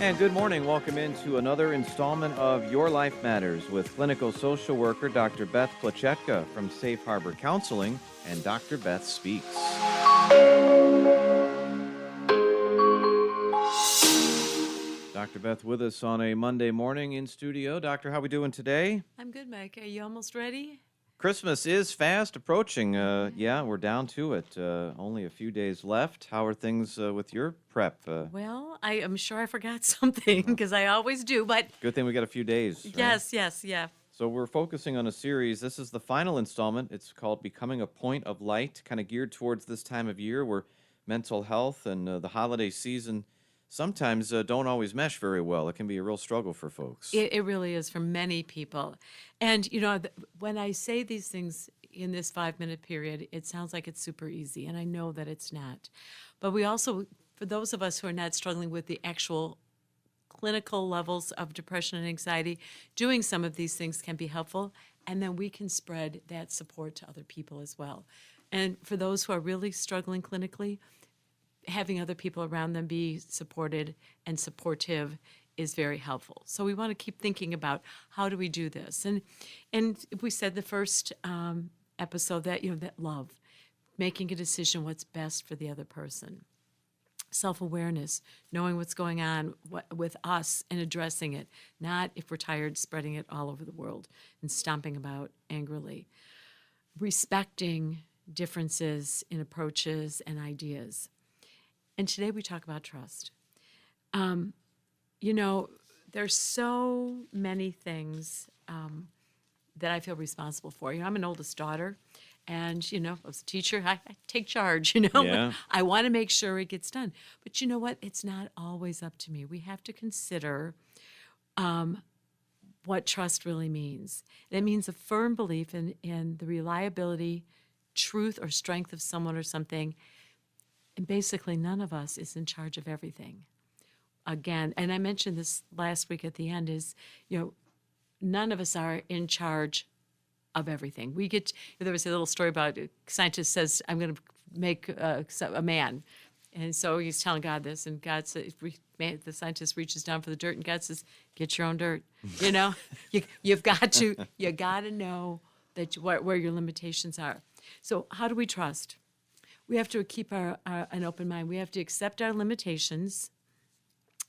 And good morning. Welcome into another installment of Your Life Matters with clinical social worker Dr. Beth Plachetka from Safe Harbor Counseling and Dr. Beth Speaks. Dr. Beth with us on a Monday morning in studio. Doctor, how we doing today? I'm good, Mike. Are you almost ready? Christmas is fast approaching. Yeah, we're down to it. Only a few days left. How are things with your prep? Well, I am sure I forgot something because I always do, but Good thing we got a few days. Right? yes, yeah. So we're focusing on a series. This is the final installment. It's called Becoming a Point of Light, kind of geared towards this time of year where mental health and the holiday season sometimes don't always mesh very well. It can be a real struggle for folks. It really is for many people. And, when I say these things in this 5-minute period, it sounds like it's super easy, and I know that it's not. But we also, for those of us who are not struggling with the actual clinical levels of depression and anxiety, doing some of these things can be helpful, and then we can spread that support to other people as well. And for those who are really struggling clinically, having other people around them be supported and supportive is very helpful. So we want to keep thinking about how do we do this, and we said the first episode that that love, making a decision what's best for the other person. Self-awareness, knowing what's going on with us and addressing it, not if we're tired, spreading it all over the world and stomping about angrily. Respecting differences in approaches and ideas. And today we talk about trust. There's so many things that I feel responsible for. I'm an oldest daughter. And, as a teacher, I take charge, Yeah. I want to make sure it gets done. But you know what? It's not always up to me. We have to consider what trust really means. It means a firm belief in the reliability, truth, or strength of someone or something. And basically, none of us is in charge of everything. Again, and I mentioned this last week at the end, is, none of us are in charge of everything. There was a little story about a scientist says, I'm going to make a man. And so he's telling God this, and God says, the scientist reaches down for the dirt, and God says, get your own dirt. You've got to know that where your limitations are. So how do we trust? We have to keep an open mind. We have to accept our limitations,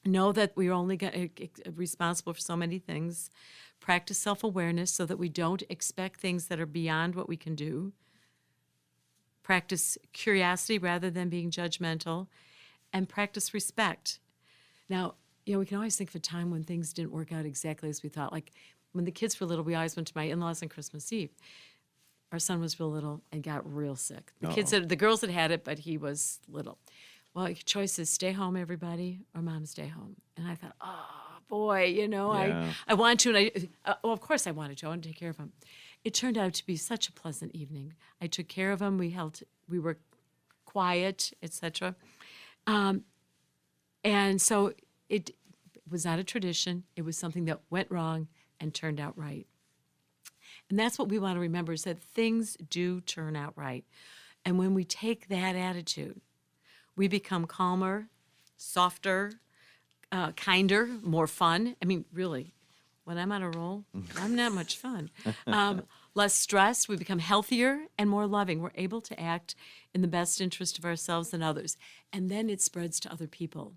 know that we're only responsible for so many things, practice self-awareness so that we don't expect things that are beyond what we can do, practice curiosity rather than being judgmental, and practice respect. Now, we can always think of a time when things didn't work out exactly as we thought. Like when the kids were little, we always went to my in-laws on Christmas Eve. Our son was real little and got real sick. The girls had it, but he was little. Well, your choice is stay home, everybody, or mom stay home. And I thought, oh, boy, Yeah. I want to. And of course I wanted to. I wanted to take care of him. It turned out to be such a pleasant evening. I took care of him. We were quiet, etc. And so it was not a tradition. It was something that went wrong and turned out right. And that's what we want to remember, is that things do turn out right. And when we take that attitude, we become calmer, softer, kinder, more fun. I mean, really, when I'm on a roll, I'm not much fun. Less stressed, we become healthier and more loving. We're able to act in the best interest of ourselves and others. And then it spreads to other people.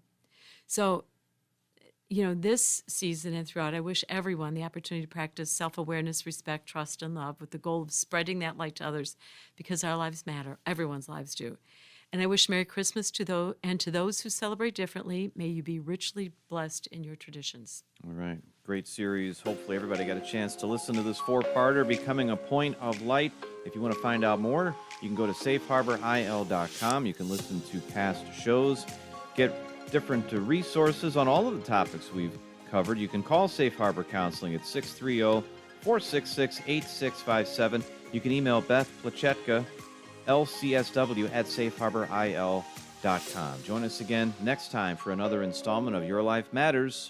So, this season and throughout, I wish everyone the opportunity to practice self-awareness, respect, trust, and love with the goal of spreading that light to others, because our lives matter. Everyone's lives do. And I wish Merry Christmas to those who celebrate differently. May you be richly blessed in your traditions. All right. Great series. Hopefully everybody got a chance to listen to this 4-parter, Becoming a Point of Light. If you want to find out more, you can go to safeharboril.com. You can listen to past shows, get different resources on all of the topics we've covered. You can call Safe Harbor Counseling at 630-466-8657. You can email Beth Plachetka, LCSW at safeharboril.com. Join us again next time for another installment of Your Life Matters.